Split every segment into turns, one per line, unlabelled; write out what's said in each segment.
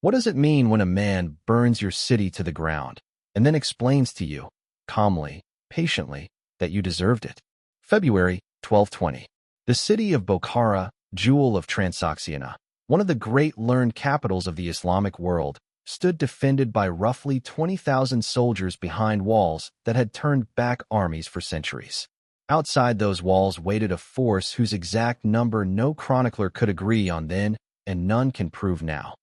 What does it mean when a man burns your city to the ground and then explains to you, calmly, patiently, that you deserved it? February 1220. The city of Bukhara, jewel of Transoxiana, one of the great learned capitals of the Islamic world, stood defended by roughly 20,000 soldiers behind walls that had turned back armies for centuries. Outside those walls waited a force whose exact number no chronicler could agree on then, and none can prove now.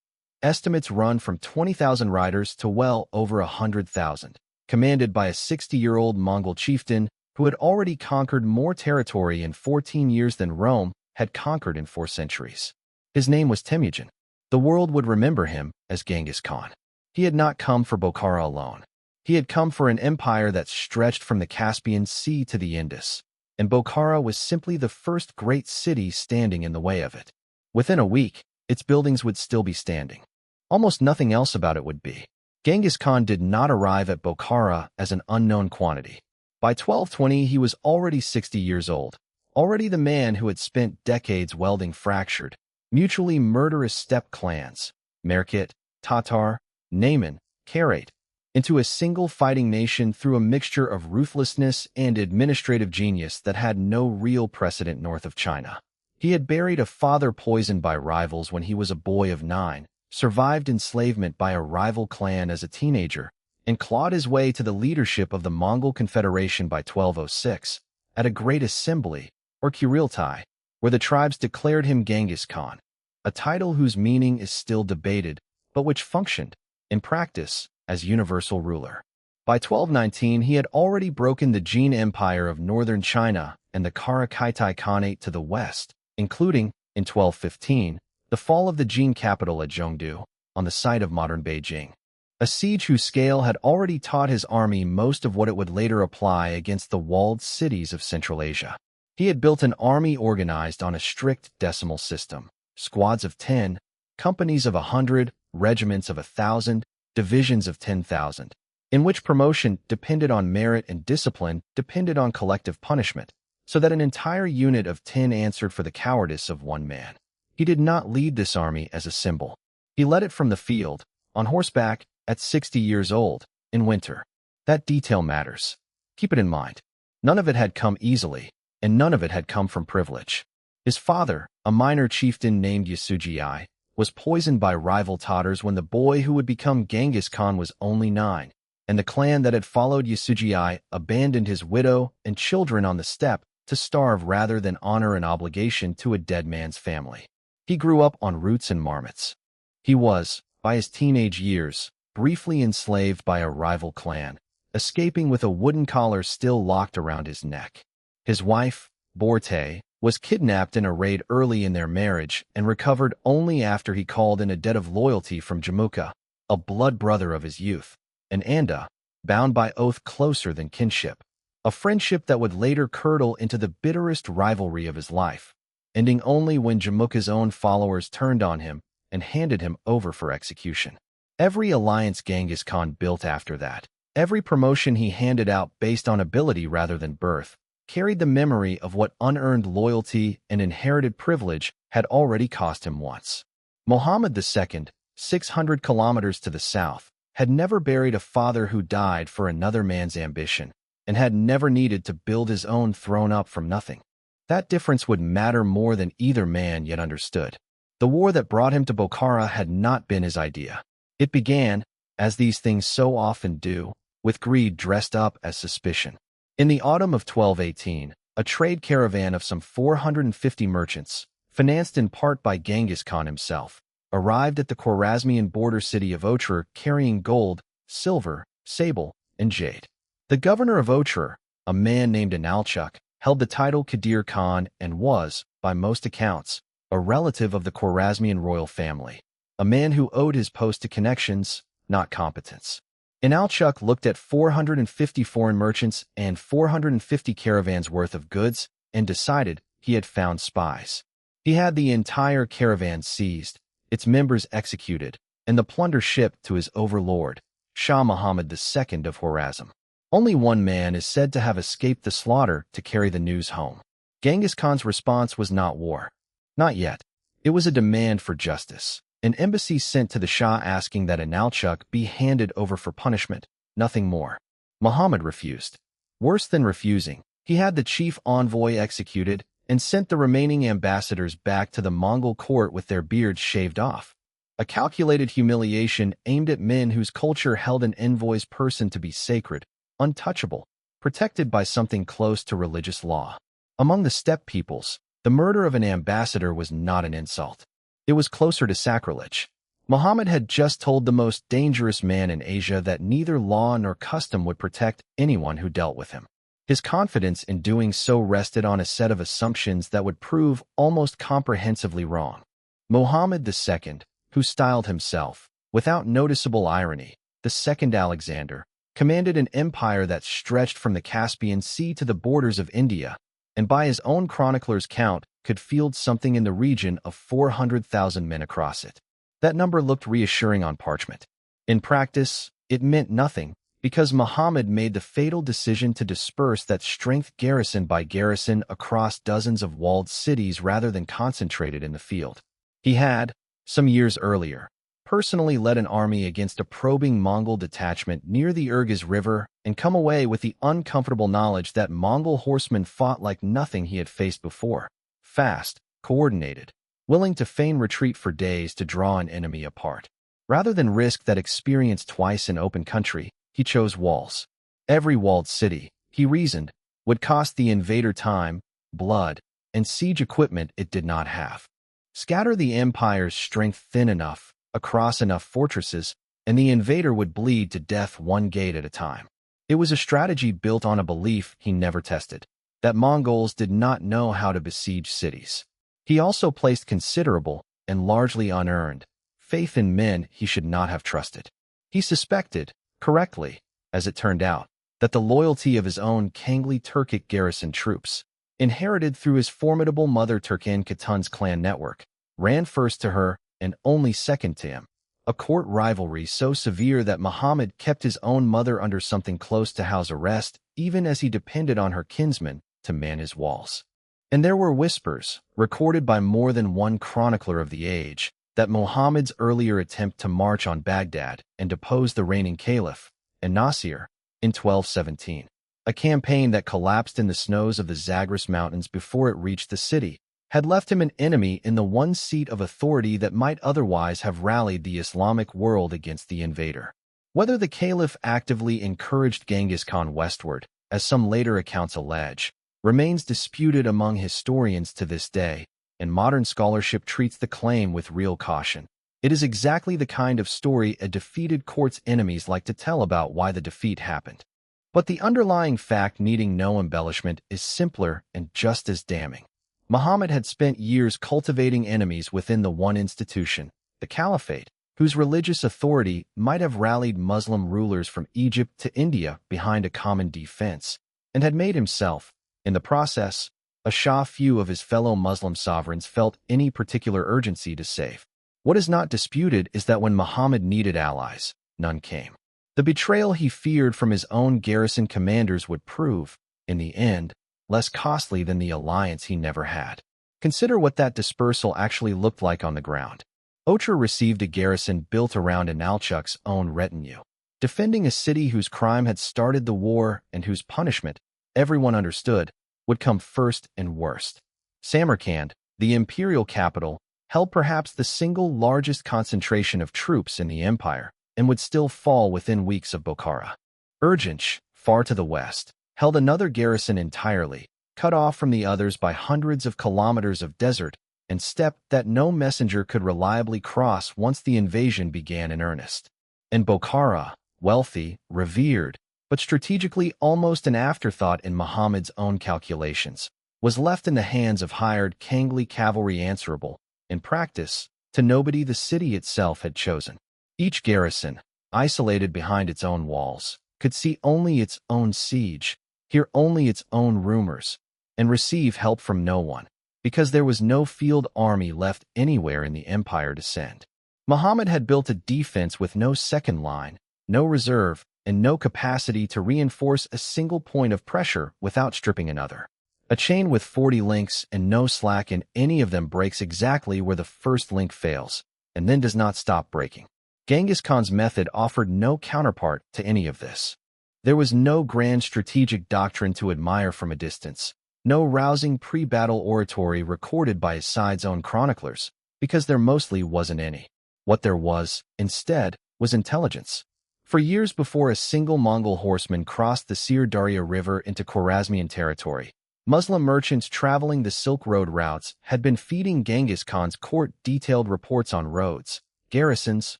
Estimates run from 20,000 riders to well over 100,000, commanded by a 60-year-old Mongol chieftain who had already conquered more territory in 14 years than Rome had conquered in 4 centuries. His name was Temujin. The world would remember him as Genghis Khan. He had not come for Bukhara alone. He had come for an empire that stretched from the Caspian Sea to the Indus, and Bukhara was simply the first great city standing in the way of it. Within a week, its buildings would still be standing. Almost nothing else about it would be. Genghis Khan did not arrive at Bukhara as an unknown quantity. By 1220, he was already 60 years old, already the man who had spent decades welding fractured, mutually murderous steppe clans, Merkit, Tatar, Nayman, Karait, into a single fighting nation through a mixture of ruthlessness and administrative genius that had no real precedent north of China. He had buried a father poisoned by rivals when he was a boy of 9, survived enslavement by a rival clan as a teenager, and clawed his way to the leadership of the Mongol Confederation by 1206, at a great assembly, or Kuriltai, where the tribes declared him Genghis Khan, a title whose meaning is still debated, but which functioned, in practice, as universal ruler. By 1219, he had already broken the Jin Empire of northern China and the Karakaitai Khanate to the west, including, in 1215, the fall of the Jin capital at Zhongdu, on the site of modern Beijing. A siege whose scale had already taught his army most of what it would later apply against the walled cities of Central Asia. He had built an army organized on a strict decimal system, squads of 10, companies of 100, regiments of 1,000, divisions of 10,000, in which promotion depended on merit and discipline depended on collective punishment, so that an entire unit of 10 answered for the cowardice of one man. He did not lead this army as a symbol. He led it from the field, on horseback, at 60 years old, in winter. That detail matters. Keep it in mind. None of it had come easily, and none of it had come from privilege. His father, a minor chieftain named Yasujii, was poisoned by rival Tatars when the boy who would become Genghis Khan was only 9, and the clan that had followed Yasujii abandoned his widow and children on the steppe to starve rather than honor an obligation to a dead man's family. He grew up on roots and marmots. He was, by his teenage years, briefly enslaved by a rival clan, escaping with a wooden collar still locked around his neck. His wife, Borte, was kidnapped in a raid early in their marriage and recovered only after he called in a debt of loyalty from Jamuka, a blood brother of his youth, and Anda, bound by oath closer than kinship, a friendship that would later curdle into the bitterest rivalry of his life, ending only when Jamuka's own followers turned on him and handed him over for execution. Every alliance Genghis Khan built after that, every promotion he handed out based on ability rather than birth, carried the memory of what unearned loyalty and inherited privilege had already cost him once. Muhammad II, 600 kilometers to the south, had never buried a father who died for another man's ambition, and had never needed to build his own throne up from nothing. That difference would matter more than either man yet understood. The war that brought him to Bukhara had not been his idea. It began, as these things so often do, with greed dressed up as suspicion. In the autumn of 1218, a trade caravan of some 450 merchants, financed in part by Genghis Khan himself, arrived at the Khwarazmian border city of Otrar carrying gold, silver, sable, and jade. The governor of Otrar, a man named Inalchuk, held the title Qadir Khan and was, by most accounts, a relative of the Khwarazmian royal family, a man who owed his post to connections, not competence. Inalchuk looked at 450 foreign merchants and 450 caravans worth of goods and decided he had found spies. He had the entire caravan seized, its members executed, and the plunder shipped to his overlord, Shah Muhammad II of Khwarazm. Only one man is said to have escaped the slaughter to carry the news home. Genghis Khan's response was not war. Not yet. It was a demand for justice. An embassy sent to the Shah asking that Inalchuq be handed over for punishment, nothing more. Muhammad refused. Worse than refusing, he had the chief envoy executed and sent the remaining ambassadors back to the Mongol court with their beards shaved off. A calculated humiliation aimed at men whose culture held an envoy's person to be sacred, untouchable, protected by something close to religious law. Among the steppe peoples, the murder of an ambassador was not an insult. It was closer to sacrilege. Muhammad had just told the most dangerous man in Asia that neither law nor custom would protect anyone who dealt with him. His confidence in doing so rested on a set of assumptions that would prove almost comprehensively wrong. Muhammad II, who styled himself, without noticeable irony, the Second Alexander, commanded an empire that stretched from the Caspian Sea to the borders of India, and by his own chronicler's count, could field something in the region of 400,000 men across it. That number looked reassuring on parchment. In practice, it meant nothing, because Muhammad made the fatal decision to disperse that strength garrison by garrison across dozens of walled cities rather than concentrated in the field. He had, some years earlier, personally led an army against a probing Mongol detachment near the Irgiz River and come away with the uncomfortable knowledge that Mongol horsemen fought like nothing he had faced before. Fast, coordinated, willing to feign retreat for days to draw an enemy apart. Rather than risk that experience twice in open country, he chose walls. Every walled city, he reasoned, would cost the invader time, blood, and siege equipment it did not have. Scatter the empire's strength thin enough, across enough fortresses, and the invader would bleed to death one gate at a time. It was a strategy built on a belief he never tested, that Mongols did not know how to besiege cities. He also placed considerable, and largely unearned, faith in men he should not have trusted. He suspected, correctly, as it turned out, that the loyalty of his own Kangli Turkic garrison troops, inherited through his formidable mother Turkan Khatun's clan network, ran first to her and only second to him, a court rivalry so severe that Muhammad kept his own mother under something close to house arrest even as he depended on her kinsmen to man his walls. And there were whispers, recorded by more than one chronicler of the age, that Muhammad's earlier attempt to march on Baghdad and depose the reigning caliph, Nasir, in 1217, a campaign that collapsed in the snows of the Zagros Mountains before it reached the city, had left him an enemy in the one seat of authority that might otherwise have rallied the Islamic world against the invader. Whether the caliph actively encouraged Genghis Khan westward, as some later accounts allege, remains disputed among historians to this day, and modern scholarship treats the claim with real caution. It is exactly the kind of story a defeated court's enemies like to tell about why the defeat happened. But the underlying fact needing no embellishment is simpler and just as damning. Muhammad had spent years cultivating enemies within the one institution, the caliphate, whose religious authority might have rallied Muslim rulers from Egypt to India behind a common defense, and had made himself, in the process, a Shah few of his fellow Muslim sovereigns felt any particular urgency to save. What is not disputed is that when Muhammad needed allies, none came. The betrayal he feared from his own garrison commanders would prove, in the end, less costly than the alliance he never had. Consider what that dispersal actually looked like on the ground. Otrar received a garrison built around Inalchuq's own retinue, defending a city whose crime had started the war and whose punishment, everyone understood, would come first and worst. Samarkand, the imperial capital, held perhaps the single largest concentration of troops in the empire, and would still fall within weeks of Bukhara. Urgench, far to the west, held another garrison entirely, cut off from the others by hundreds of kilometers of desert and steppe that no messenger could reliably cross once the invasion began in earnest. And Bukhara, wealthy, revered, but strategically almost an afterthought in Muhammad's own calculations, was left in the hands of hired Kangli cavalry answerable, in practice, to nobody the city itself had chosen. Each garrison, isolated behind its own walls, could see only its own siege, hear only its own rumors, and receive help from no one, because there was no field army left anywhere in the empire to send. Muhammad had built a defense with no second line, no reserve, and no capacity to reinforce a single point of pressure without stripping another. A chain with 40 links and no slack in any of them breaks exactly where the first link fails, and then does not stop breaking. Genghis Khan's method offered no counterpart to any of this. There was no grand strategic doctrine to admire from a distance, no rousing pre-battle oratory recorded by his side's own chroniclers, because there mostly wasn't any. What there was, instead, was intelligence. For years before a single Mongol horseman crossed the Sir Darya River into Khwarazmian territory, Muslim merchants traveling the Silk Road routes had been feeding Genghis Khan's court detailed reports on roads, garrisons,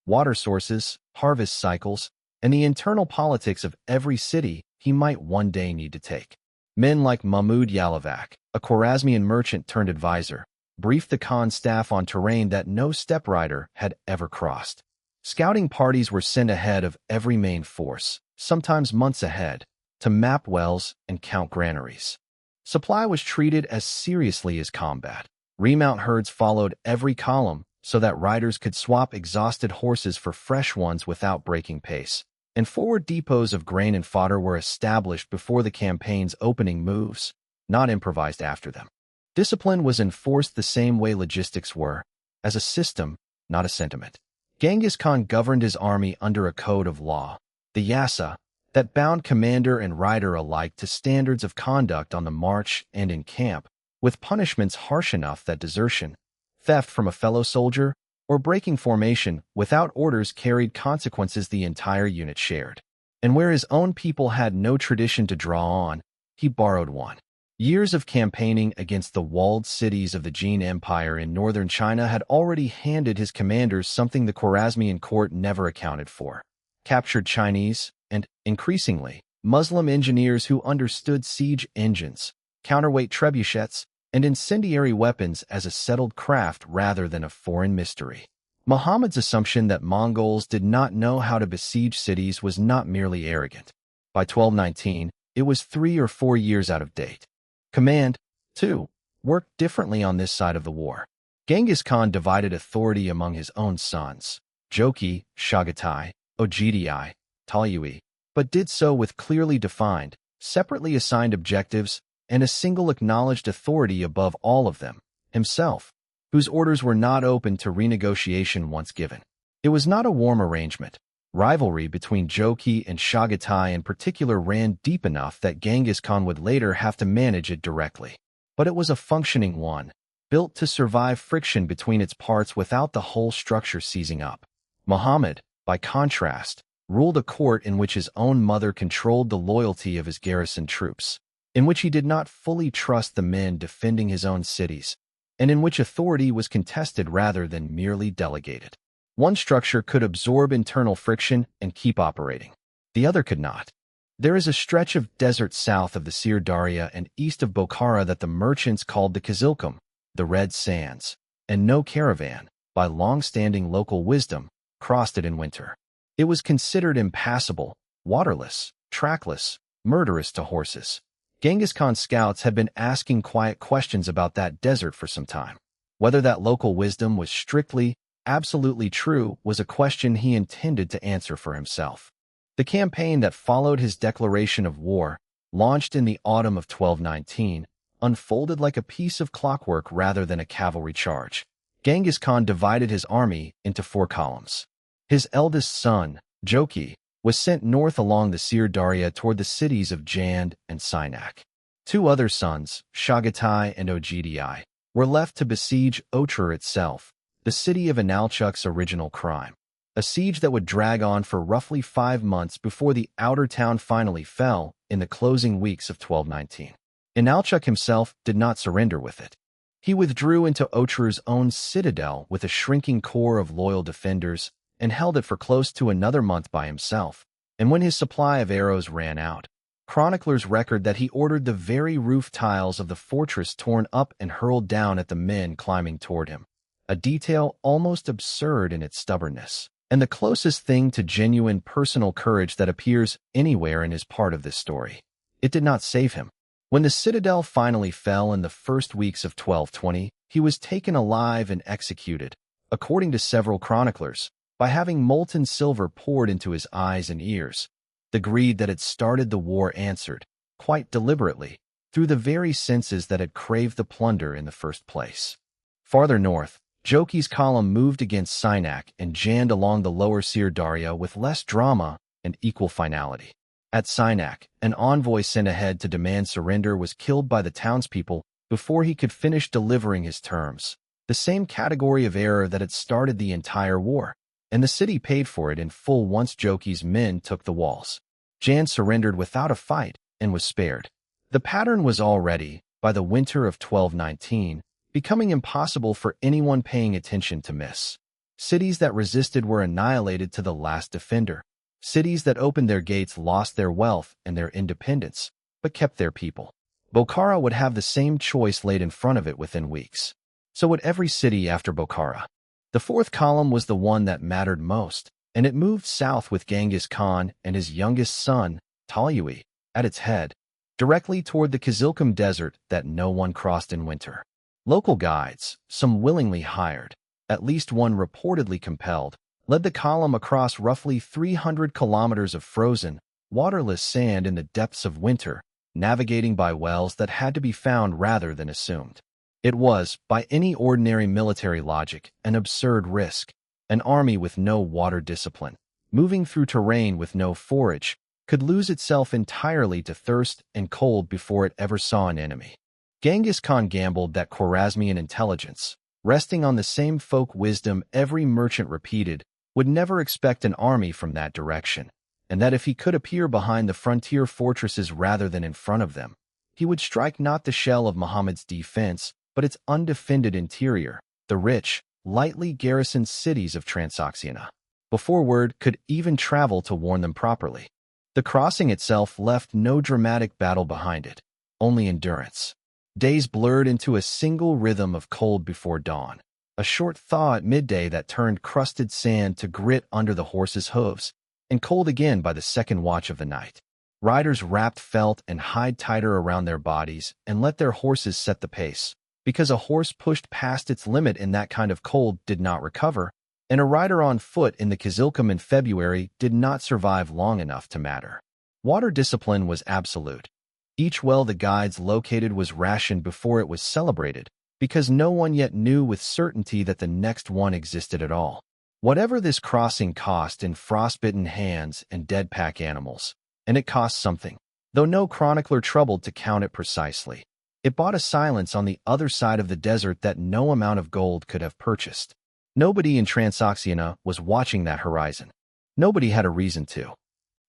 water sources, harvest cycles, and the internal politics of every city he might one day need to take. Men like Mahmud Yalovak, a Khwarazmian merchant turned advisor, briefed the Khan's staff on terrain that no steppe rider had ever crossed. Scouting parties were sent ahead of every main force, sometimes months ahead, to map wells and count granaries. Supply was treated as seriously as combat. Remount herds followed every column so that riders could swap exhausted horses for fresh ones without breaking pace, and forward depots of grain and fodder were established before the campaign's opening moves, not improvised after them. Discipline was enforced the same way logistics were, as a system, not a sentiment. Genghis Khan governed his army under a code of law, the yasa, that bound commander and rider alike to standards of conduct on the march and in camp, with punishments harsh enough that desertion, theft from a fellow soldier, or breaking formation without orders carried consequences the entire unit shared. And where his own people had no tradition to draw on, he borrowed one. Years of campaigning against the walled cities of the Jin Empire in northern China had already handed his commanders something the Khwarazmian court never accounted for: captured Chinese and, increasingly, Muslim engineers who understood siege engines, counterweight trebuchets, and incendiary weapons as a settled craft rather than a foreign mystery. Muhammad's assumption that Mongols did not know how to besiege cities was not merely arrogant. By 1219, it was 3 or 4 years out of date. Command, too, worked differently on this side of the war. Genghis Khan divided authority among his own sons, Joki, Chagatai, Ogdi, Talyui, but did so with clearly defined, separately assigned objectives and a single acknowledged authority above all of them, himself, whose orders were not open to renegotiation once given. It was not a warm arrangement. Rivalry between Joki and Chagatai in particular ran deep enough that Genghis Khan would later have to manage it directly. But it was a functioning one, built to survive friction between its parts without the whole structure seizing up. Muhammad, by contrast, ruled a court in which his own mother controlled the loyalty of his garrison troops, in which he did not fully trust the men defending his own cities, and in which authority was contested rather than merely delegated. One structure could absorb internal friction and keep operating. The other could not. There is a stretch of desert south of the Sir Darya and east of Bukhara that the merchants called the Kizilkum, the Red Sands, and no caravan, by long-standing local wisdom, crossed it in winter. It was considered impassable, waterless, trackless, murderous to horses. Genghis Khan's scouts had been asking quiet questions about that desert for some time. Whether that local wisdom was strictly, absolutely true was a question he intended to answer for himself. The campaign that followed his declaration of war, launched in the autumn of 1219, unfolded like a piece of clockwork rather than a cavalry charge. Genghis Khan divided his army into 4 columns. His eldest son, Joki, was sent north along the Sir Darya toward the cities of Jand and Sinak. 2 other sons, Chagatai and Ogdi, were left to besiege Otrar itself, the city of Inalchuk's original crime, a siege that would drag on for roughly 5 months before the outer town finally fell in the closing weeks of 1219. Inalchuk himself did not surrender with it. He withdrew into Otrar's own citadel with a shrinking core of loyal defenders and held it for close to another month by himself, and when his supply of arrows ran out, chroniclers record that he ordered the very roof tiles of the fortress torn up and hurled down at the men climbing toward him, a detail almost absurd in its stubbornness, and the closest thing to genuine personal courage that appears anywhere in his part of this story. It did not save him. When the citadel finally fell in the first weeks of 1220, he was taken alive and executed, according to several chroniclers, by having molten silver poured into his eyes and ears. The greed that had started the war answered, quite deliberately, through the very senses that had craved the plunder in the first place. Farther north, Joki's column moved against Sinaq and jammed along the lower Sir Daria with less drama and equal finality. At Sinaq, an envoy sent ahead to demand surrender was killed by the townspeople before he could finish delivering his terms. The same category of error that had started the entire war, and the city paid for it in full once Joki's men took the walls. Jan surrendered without a fight and was spared. The pattern was already, by the winter of 1219, becoming impossible for anyone paying attention to miss. Cities that resisted were annihilated to the last defender. Cities that opened their gates lost their wealth and their independence, but kept their people. Bukhara would have the same choice laid in front of it within weeks. So would every city after Bukhara. The fourth column was the one that mattered most, and it moved south with Genghis Khan and his youngest son, Talyui, at its head, directly toward the Kizilkum Desert that no one crossed in winter. Local guides, some willingly hired, at least one reportedly compelled, led the column across roughly 300 kilometers of frozen, waterless sand in the depths of winter, navigating by wells that had to be found rather than assumed. It was, by any ordinary military logic, an absurd risk. An army with no water discipline, moving through terrain with no forage, could lose itself entirely to thirst and cold before it ever saw an enemy. Genghis Khan gambled that Khwarazmian intelligence, resting on the same folk wisdom every merchant repeated, would never expect an army from that direction, and that if he could appear behind the frontier fortresses rather than in front of them, he would strike not the shell of Muhammad's defense, but its undefended interior, the rich, lightly garrisoned cities of Transoxiana, before word could even travel to warn them properly. The crossing itself left no dramatic battle behind it, only endurance. Days blurred into a single rhythm of cold before dawn, a short thaw at midday that turned crusted sand to grit under the horses' hooves, and cold again by the second watch of the night. Riders wrapped felt and hide tighter around their bodies and let their horses set the pace, because a horse pushed past its limit in that kind of cold did not recover, and a rider on foot in the Kizilkum in February did not survive long enough to matter. Water discipline was absolute. Each well the guides located was rationed before it was celebrated, because no one yet knew with certainty that the next one existed at all. Whatever this crossing cost in frostbitten hands and dead pack animals, and it cost something, though no chronicler troubled to count it precisely. It bought a silence on the other side of the desert that no amount of gold could have purchased. Nobody in Transoxiana was watching that horizon. Nobody had a reason to.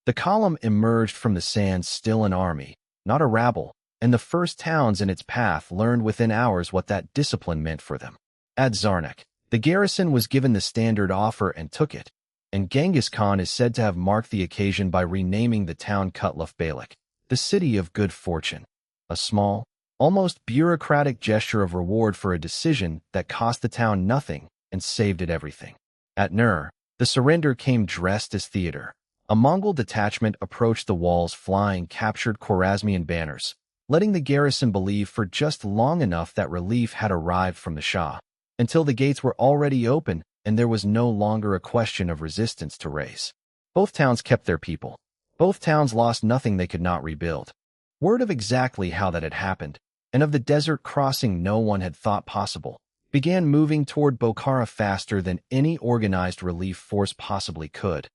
The column emerged from the sands still an army, not a rabble, and the first towns in its path learned within hours what that discipline meant for them. At Zarnak, the garrison was given the standard offer and took it, and Genghis Khan is said to have marked the occasion by renaming the town Kutluf Beylik, the city of good fortune. A small, almost bureaucratic gesture of reward for a decision that cost the town nothing and saved it everything. At Nur, the surrender came dressed as theater. A Mongol detachment approached the walls flying captured Khwarazmian banners, letting the garrison believe for just long enough that relief had arrived from the Shah, until the gates were already open and there was no longer a question of resistance to raise. Both towns kept their people. Both towns lost nothing they could not rebuild. Word of exactly how that had happened, and of the desert crossing no one had thought possible, began moving toward Bukhara faster than any organized relief force possibly could,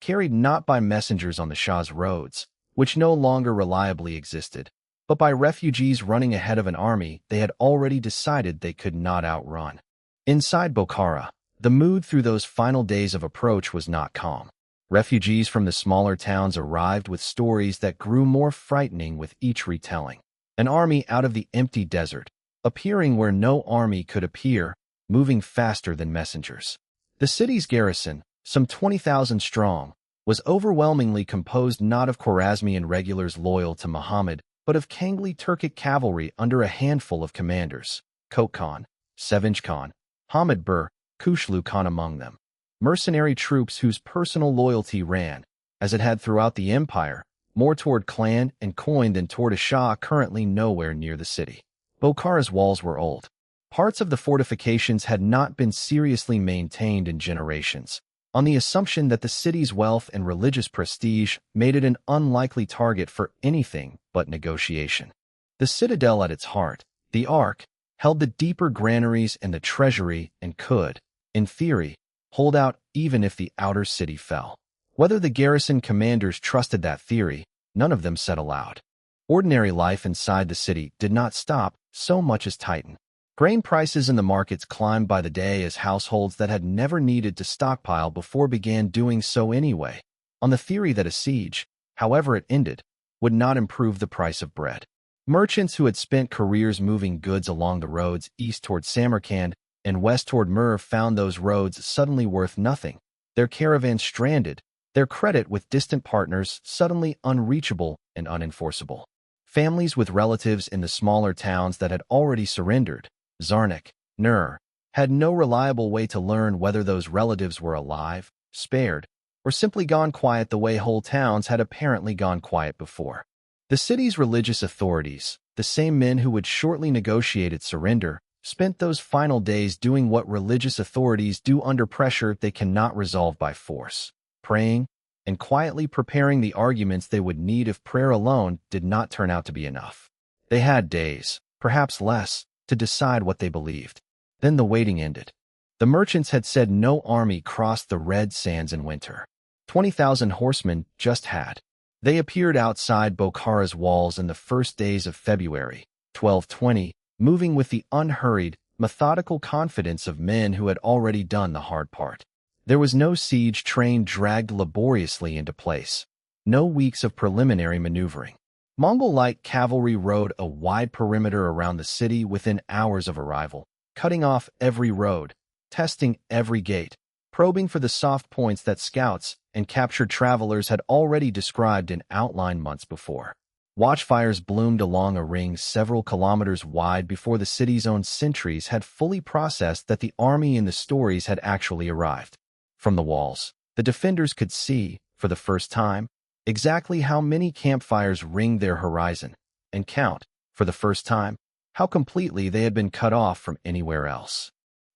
carried not by messengers on the Shah's roads, which no longer reliably existed, but by refugees running ahead of an army they had already decided they could not outrun. Inside Bukhara, the mood through those final days of approach was not calm. Refugees from the smaller towns arrived with stories that grew more frightening with each retelling. An army out of the empty desert, appearing where no army could appear, moving faster than messengers. The city's garrison, some 20,000 strong, was overwhelmingly composed not of Khwarazmian regulars loyal to Muhammad, but of Kangli Turkic cavalry under a handful of commanders, Kok Khan, Sevinch Khan, Hamid Bur, Kushlu Khan among them. Mercenary troops whose personal loyalty ran, as it had throughout the empire, more toward clan and coin than toward a Shah currently nowhere near the city. Bukhara's walls were old. Parts of the fortifications had not been seriously maintained in generations, on the assumption that the city's wealth and religious prestige made it an unlikely target for anything but negotiation. The citadel at its heart, the Ark, held the deeper granaries and the treasury and could, in theory, hold out even if the outer city fell. Whether the garrison commanders trusted that theory, none of them said aloud. Ordinary life inside the city did not stop so much as tighten. Grain prices in the markets climbed by the day as households that had never needed to stockpile before began doing so anyway, on the theory that a siege, however it ended, would not improve the price of bread. Merchants who had spent careers moving goods along the roads east toward Samarkand and west toward Mur found those roads suddenly worth nothing, their caravans stranded, their credit with distant partners suddenly unreachable and unenforceable. Families with relatives in the smaller towns that had already surrendered, Zarnik, Nur, had no reliable way to learn whether those relatives were alive, spared, or simply gone quiet the way whole towns had apparently gone quiet before. The city's religious authorities, the same men who would shortly negotiate its surrender, spent those final days doing what religious authorities do under pressure they cannot resolve by force, praying, and quietly preparing the arguments they would need if prayer alone did not turn out to be enough. They had days, perhaps less, to decide what they believed. Then the waiting ended. The merchants had said no army crossed the red sands in winter. 20,000 horsemen just had. They appeared outside Bukhara's walls in the first days of February, 1220, moving with the unhurried, methodical confidence of men who had already done the hard part. There was no siege train dragged laboriously into place, no weeks of preliminary maneuvering. Mongol light cavalry rode a wide perimeter around the city within hours of arrival, cutting off every road, testing every gate, probing for the soft points that scouts and captured travelers had already described in outline months before. Watchfires bloomed along a ring several kilometers wide before the city's own sentries had fully processed that the army in the stories had actually arrived. From the walls, the defenders could see, for the first time, exactly how many campfires ringed their horizon, and count, for the first time, how completely they had been cut off from anywhere else.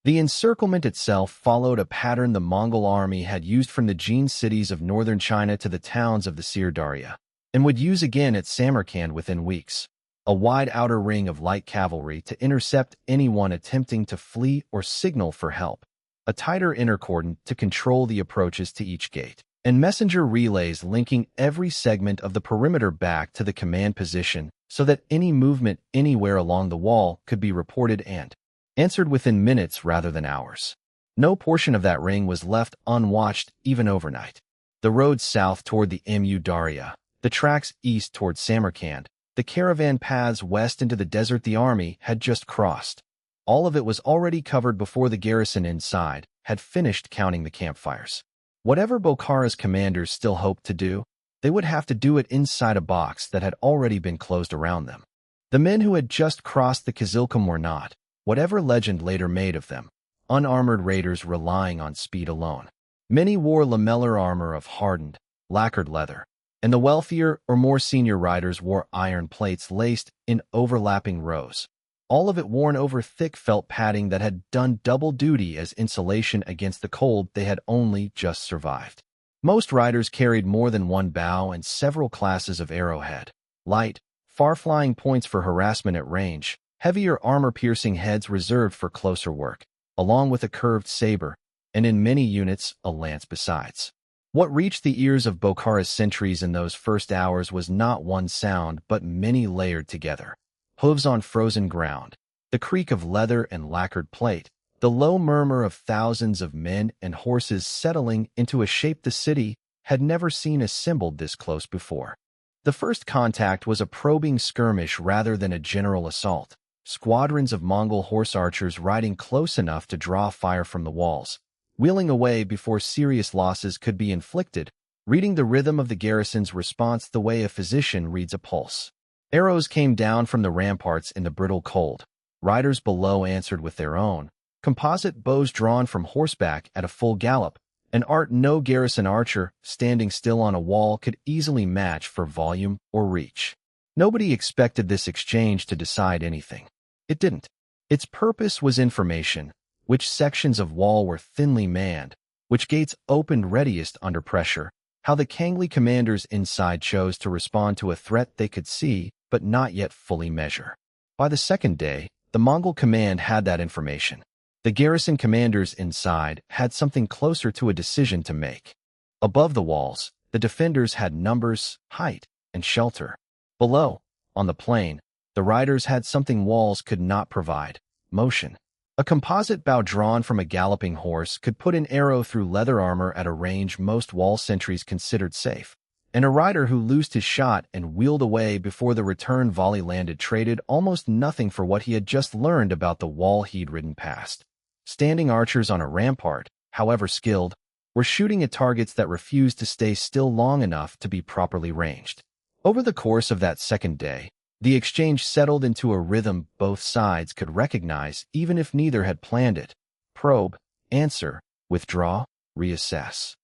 The encirclement itself followed a pattern the Mongol army had used from the Jin cities of northern China to the towns of the Sirdarya, and would use again at Samarkand within weeks. A wide outer ring of light cavalry to intercept anyone attempting to flee or signal for help, a tighter inner cordon to control the approaches to each gate, and messenger relays linking every segment of the perimeter back to the command position so that any movement anywhere along the wall could be reported and answered within minutes rather than hours. No portion of that ring was left unwatched even overnight. The roads south toward the Mu Darya, the tracks east toward Samarkand, the caravan paths west into the desert the army had just crossed. All of it was already covered before the garrison inside had finished counting the campfires. Whatever Bukhara's commanders still hoped to do, they would have to do it inside a box that had already been closed around them. The men who had just crossed the Kizilkum were not, whatever legend later made of them, unarmored raiders relying on speed alone. Many wore lamellar armor of hardened, lacquered leather, and the wealthier or more senior riders wore iron plates laced in overlapping rows, all of it worn over thick felt padding that had done double duty as insulation against the cold they had only just survived. Most riders carried more than one bow and several classes of arrowhead, light, far-flying points for harassment at range, heavier armor-piercing heads reserved for closer work, along with a curved saber, and in many units, a lance besides. What reached the ears of Bukhara's sentries in those first hours was not one sound but many layered together. Hooves on frozen ground, the creak of leather and lacquered plate, the low murmur of thousands of men and horses settling into a shape the city had never seen assembled this close before. The first contact was a probing skirmish rather than a general assault, squadrons of Mongol horse archers riding close enough to draw fire from the walls, wheeling away before serious losses could be inflicted, reading the rhythm of the garrison's response the way a physician reads a pulse. Arrows came down from the ramparts in the brittle cold. Riders below answered with their own, composite bows drawn from horseback at a full gallop, an art no garrison archer standing still on a wall could easily match for volume or reach. Nobody expected this exchange to decide anything. It didn't. Its purpose was information, which sections of wall were thinly manned, which gates opened readiest under pressure, how the Kangli commanders inside chose to respond to a threat they could see but not yet fully measure. By the second day, The Mongol command had that information. The garrison commanders inside had something closer to a decision to make. Above the walls, the defenders had numbers, height, and shelter. Below, on the plain, the riders had something walls could not provide: motion. A composite bow drawn from a galloping horse could put an arrow through leather armor at a range most wall sentries considered safe. And a rider who loosed his shot and wheeled away before the return volley landed traded almost nothing for what he had just learned about the wall he'd ridden past. Standing archers on a rampart, however skilled, were shooting at targets that refused to stay still long enough to be properly ranged. Over the course of that second day, the exchange settled into a rhythm both sides could recognize even if neither had planned it: probe, answer, withdraw, reassess.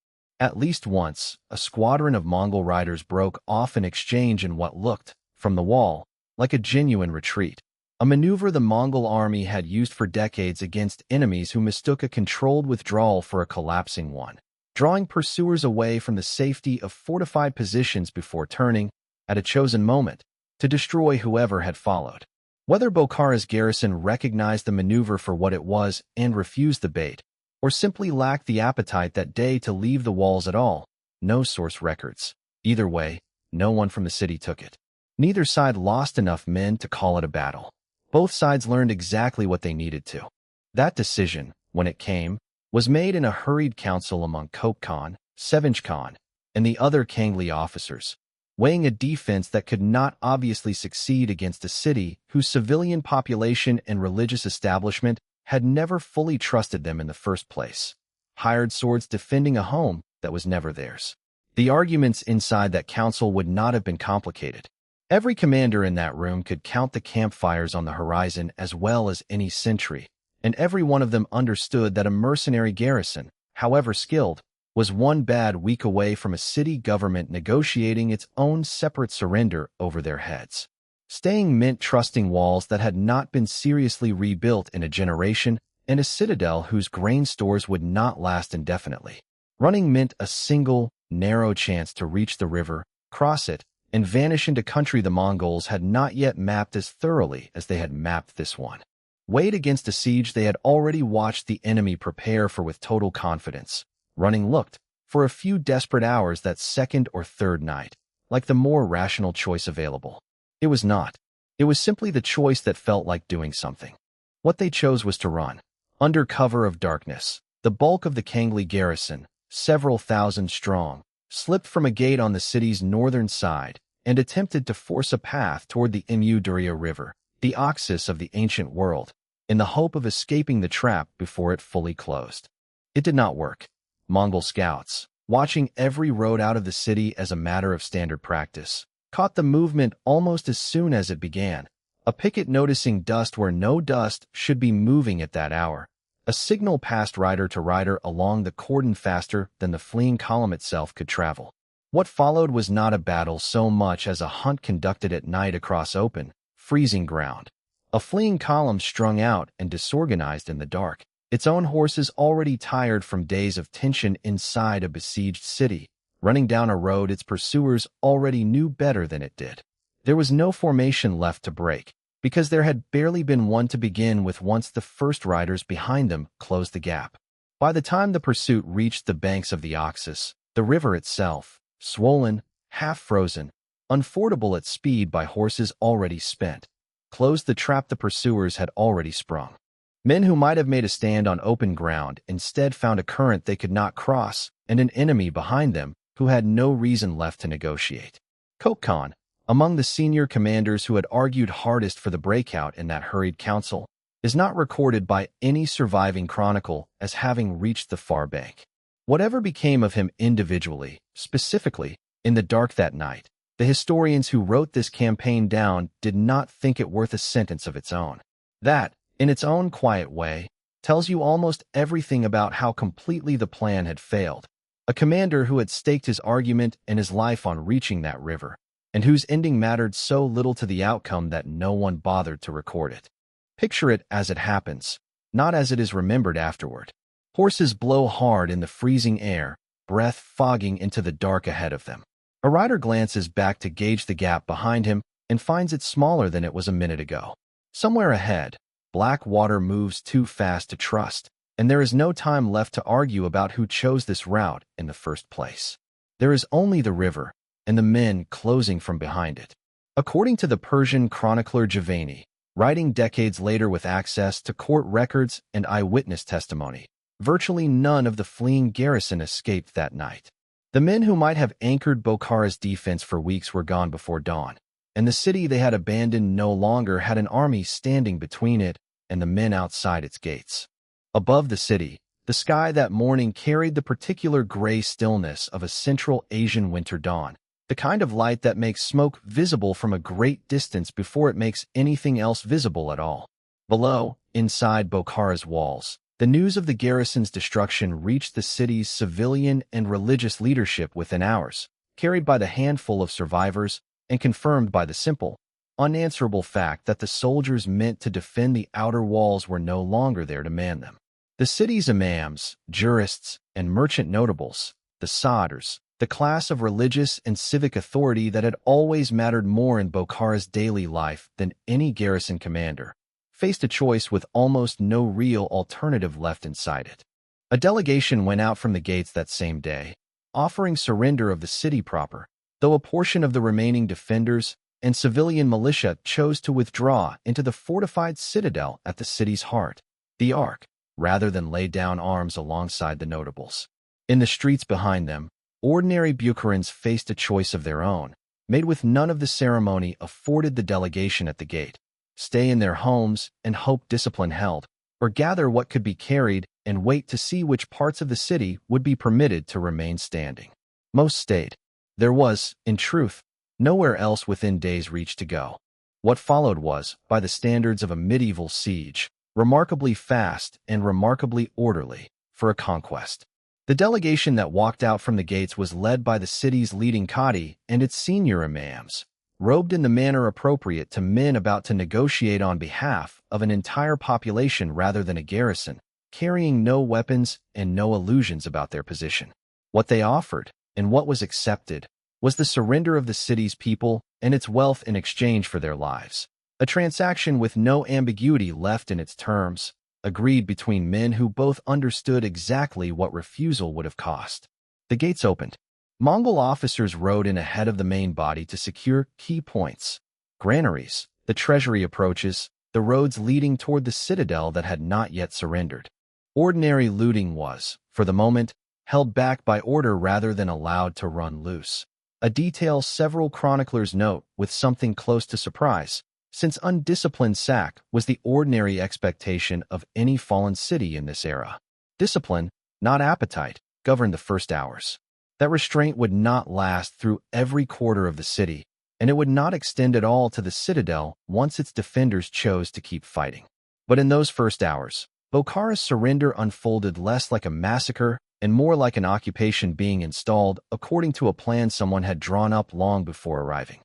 At least once, a squadron of Mongol riders broke off an exchange in what looked, from the wall, like a genuine retreat, a maneuver the Mongol army had used for decades against enemies who mistook a controlled withdrawal for a collapsing one, drawing pursuers away from the safety of fortified positions before turning, at a chosen moment, to destroy whoever had followed. Whether Bukhara's garrison recognized the maneuver for what it was and refused the bait, or simply lacked the appetite that day to leave the walls at all, no source records. Either way, no one from the city took it. Neither side lost enough men to call it a battle. Both sides learned exactly what they needed to. That decision, when it came, was made in a hurried council among Genghis Khan, Genghis Khan, and the other Khangli officers, weighing a defense that could not obviously succeed against a city whose civilian population and religious establishment had never fully trusted them in the first place. Hired swords defending a home that was never theirs. The arguments inside that council would not have been complicated. Every commander in that room could count the campfires on the horizon as well as any sentry, and every one of them understood that a mercenary garrison, however skilled, was one bad week away from a city government negotiating its own separate surrender over their heads. Staying meant trusting walls that had not been seriously rebuilt in a generation and a citadel whose grain stores would not last indefinitely. Running meant a single, narrow chance to reach the river, cross it, and vanish into country the Mongols had not yet mapped as thoroughly as they had mapped this one. Weighed against a siege they had already watched the enemy prepare for with total confidence. Running looked, for a few desperate hours that second or third night, like the more rational choice available. It was not. It was simply the choice that felt like doing something. What they chose was to run. Under cover of darkness, the bulk of the Khangli garrison, several thousand strong, slipped from a gate on the city's northern side and attempted to force a path toward the Imu-Duria River, the Oxus of the ancient world, in the hope of escaping the trap before it fully closed. It did not work. Mongol scouts, watching every road out of the city as a matter of standard practice, caught the movement almost as soon as it began. A picket noticing dust where no dust should be moving at that hour. A signal passed rider to rider along the cordon faster than the fleeing column itself could travel. What followed was not a battle so much as a hunt conducted at night across open, freezing ground. A fleeing column strung out and disorganized in the dark, its own horses already tired from days of tension inside a besieged city, running down a road its pursuers already knew better than it did. There was no formation left to break, because there had barely been one to begin with once the first riders behind them closed the gap. By the time the pursuit reached the banks of the Oxus, the river itself, swollen, half-frozen, unfordable at speed by horses already spent, closed the trap the pursuers had already sprung. Men who might have made a stand on open ground instead found a current they could not cross and an enemy behind them who had no reason left to negotiate. Genghis Khan, among the senior commanders who had argued hardest for the breakout in that hurried council, is not recorded by any surviving chronicle as having reached the far bank. Whatever became of him individually, specifically, in the dark that night, the historians who wrote this campaign down did not think it worth a sentence of its own. That, in its own quiet way, tells you almost everything about how completely the plan had failed. A commander who had staked his argument and his life on reaching that river, and whose ending mattered so little to the outcome that no one bothered to record it. Picture it as it happens, not as it is remembered afterward. Horses blow hard in the freezing air, breath fogging into the dark ahead of them. A rider glances back to gauge the gap behind him and finds it smaller than it was a minute ago. Somewhere ahead, black water moves too fast to trust, and there is no time left to argue about who chose this route in the first place. There is only the river, and the men closing from behind it. According to the Persian chronicler Giovanni, writing decades later with access to court records and eyewitness testimony, virtually none of the fleeing garrison escaped that night. The men who might have anchored Bukhara's defense for weeks were gone before dawn, and the city they had abandoned no longer had an army standing between it and the men outside its gates. Above the city, the sky that morning carried the particular gray stillness of a Central Asian winter dawn, the kind of light that makes smoke visible from a great distance before it makes anything else visible at all. Below, inside Bukhara's walls, the news of the garrison's destruction reached the city's civilian and religious leadership within hours, carried by the handful of survivors and confirmed by the simple, unanswerable fact that the soldiers meant to defend the outer walls were no longer there to man them. The city's imams, jurists, and merchant notables, the Sadrs, the class of religious and civic authority that had always mattered more in Bukhara's daily life than any garrison commander, faced a choice with almost no real alternative left inside it. A delegation went out from the gates that same day, offering surrender of the city proper, though a portion of the remaining defenders and civilian militia chose to withdraw into the fortified citadel at the city's heart, the Ark, rather than lay down arms alongside the notables. In the streets behind them, ordinary Bukharans faced a choice of their own, made with none of the ceremony afforded the delegation at the gate: stay in their homes and hope discipline held, or gather what could be carried and wait to see which parts of the city would be permitted to remain standing. Most stayed. There was, in truth, nowhere else within days' reach to go. What followed was, by the standards of a medieval siege, remarkably fast and remarkably orderly for a conquest. The delegation that walked out from the gates was led by the city's leading Qadi and its senior imams, robed in the manner appropriate to men about to negotiate on behalf of an entire population rather than a garrison, carrying no weapons and no illusions about their position. What they offered, and what was accepted, was the surrender of the city's people and its wealth in exchange for their lives, a transaction with no ambiguity left in its terms, agreed between men who both understood exactly what refusal would have cost. The gates opened. Mongol officers rode in ahead of the main body to secure key points: granaries, the treasury approaches, the roads leading toward the citadel that had not yet surrendered. Ordinary looting was, for the moment, held back by order rather than allowed to run loose, a detail several chroniclers note with something close to surprise, since undisciplined sack was the ordinary expectation of any fallen city in this era. Discipline, not appetite, governed the first hours. That restraint would not last through every quarter of the city, and it would not extend at all to the citadel once its defenders chose to keep fighting. But in those first hours, Bukhara's surrender unfolded less like a massacre and more like an occupation being installed according to a plan someone had drawn up long before arriving.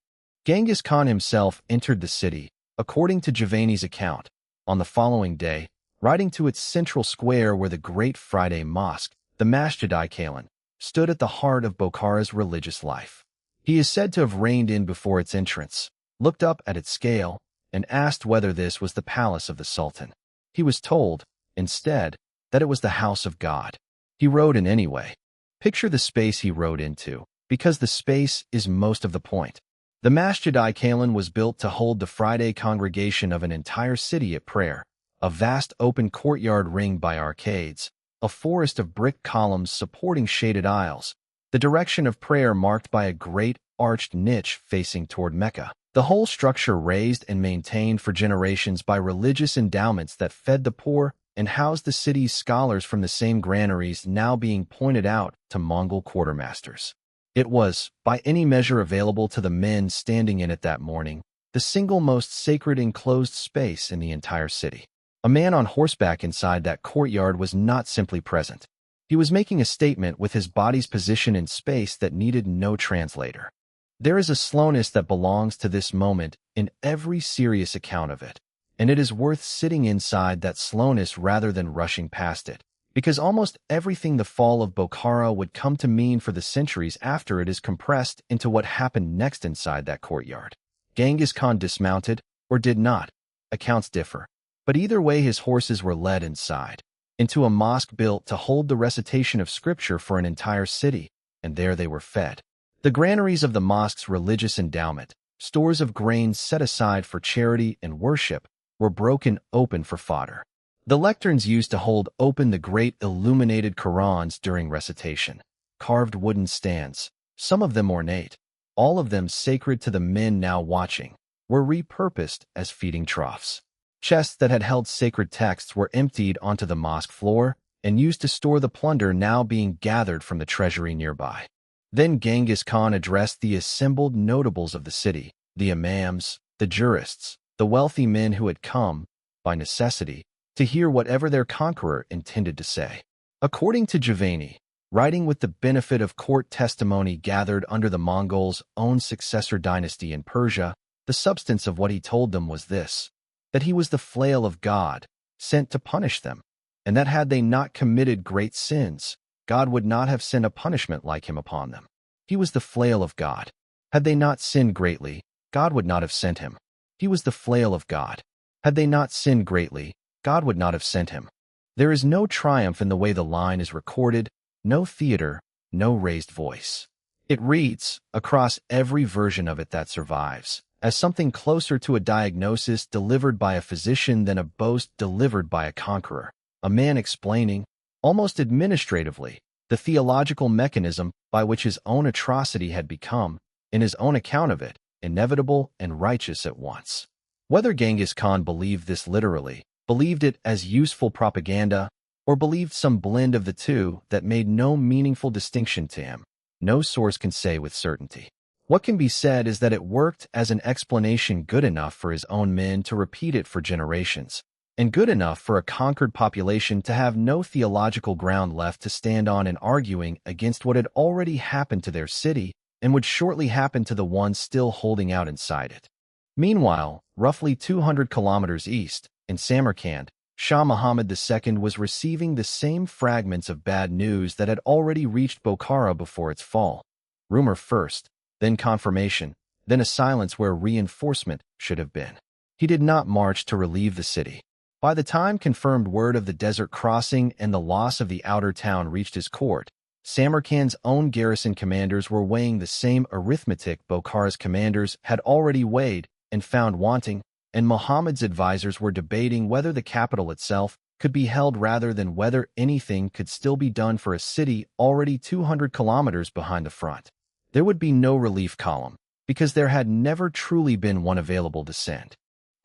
Genghis Khan himself entered the city, according to Giovanni's account, on the following day, riding to its central square where the Great Friday Mosque, the Masjid-i-Kailan, stood at the heart of Bukhara's religious life. He is said to have reined in before its entrance, looked up at its scale, and asked whether this was the palace of the Sultan. He was told, instead, that it was the house of God. He rode in anyway. Picture the space he rode into, because the space is most of the point. The Masjid-i-Kailan was built to hold the Friday congregation of an entire city at prayer, a vast open courtyard ringed by arcades, a forest of brick columns supporting shaded aisles, the direction of prayer marked by a great arched niche facing toward Mecca. The whole structure raised and maintained for generations by religious endowments that fed the poor and housed the city's scholars from the same granaries now being pointed out to Mongol quartermasters. It was, by any measure available to the men standing in it that morning, the single most sacred enclosed space in the entire city. A man on horseback inside that courtyard was not simply present. He was making a statement with his body's position in space that needed no translator. There is a slowness that belongs to this moment in every serious account of it, and it is worth sitting inside that slowness rather than rushing past it, because almost everything the fall of Bukhara would come to mean for the centuries after it is compressed into what happened next inside that courtyard. Genghis Khan dismounted, or did not. Accounts differ. But either way, his horses were led inside, into a mosque built to hold the recitation of scripture for an entire city, and there they were fed. The granaries of the mosque's religious endowment, stores of grain set aside for charity and worship, were broken open for fodder. The lecterns used to hold open the great illuminated Qurans during recitation. Carved wooden stands, some of them ornate, all of them sacred to the men now watching, were repurposed as feeding troughs. Chests that had held sacred texts were emptied onto the mosque floor and used to store the plunder now being gathered from the treasury nearby. Then Genghis Khan addressed the assembled notables of the city, the imams, the jurists, the wealthy men who had come, by necessity, to hear whatever their conqueror intended to say. According to Giovanni, writing with the benefit of court testimony gathered under the Mongols' own successor dynasty in Persia, the substance of what he told them was this: that he was the flail of God, sent to punish them, and that had they not committed great sins, God would not have sent a punishment like him upon them. He was the flail of God. Had they not sinned greatly, God would not have sent him. He was the flail of God. Had they not sinned greatly, God would not have sent him. There is no triumph in the way the line is recorded, no theater, no raised voice. It reads, across every version of it that survives, as something closer to a diagnosis delivered by a physician than a boast delivered by a conqueror, a man explaining, almost administratively, the theological mechanism by which his own atrocity had become, in his own account of it, inevitable and righteous at once. Whether Genghis Khan believed this literally, believed it as useful propaganda, or believed some blend of the two that made no meaningful distinction to him, no source can say with certainty. What can be said is that it worked as an explanation good enough for his own men to repeat it for generations, and good enough for a conquered population to have no theological ground left to stand on in arguing against what had already happened to their city and would shortly happen to the ones still holding out inside it. Meanwhile, roughly 200 kilometers east, in Samarkand, Shah Muhammad II was receiving the same fragments of bad news that had already reached Bukhara before its fall. Rumor first, then confirmation, then a silence where reinforcement should have been. He did not march to relieve the city. By the time confirmed word of the desert crossing and the loss of the outer town reached his court, Samarkand's own garrison commanders were weighing the same arithmetic Bukhara's commanders had already weighed and found wanting, and Muhammad's advisors were debating whether the capital itself could be held rather than whether anything could still be done for a city already 200 kilometers behind the front. There would be no relief column, because there had never truly been one available to send.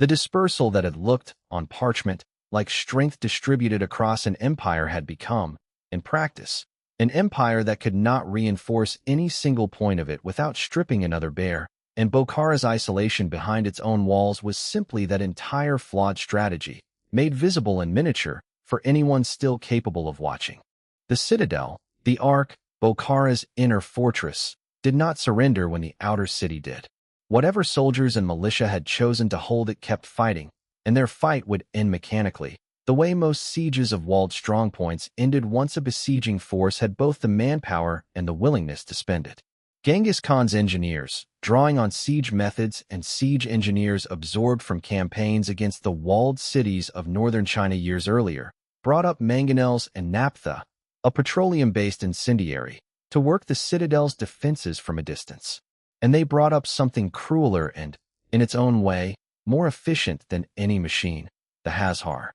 The dispersal that had looked, on parchment, like strength distributed across an empire had become, in practice, an empire that could not reinforce any single point of it without stripping another bare, and Bukhara's isolation behind its own walls was simply that entire flawed strategy, made visible in miniature for anyone still capable of watching. The citadel, the Ark, Bukhara's inner fortress, did not surrender when the outer city did. Whatever soldiers and militia had chosen to hold it kept fighting, and their fight would end mechanically, the way most sieges of walled strongpoints ended once a besieging force had both the manpower and the willingness to spend it. Genghis Khan's engineers, drawing on siege methods and siege engineers absorbed from campaigns against the walled cities of northern China years earlier, brought up mangonels and naphtha, a petroleum-based incendiary, to work the citadel's defenses from a distance. And they brought up something crueler and, in its own way, more efficient than any machine, the Hazhar.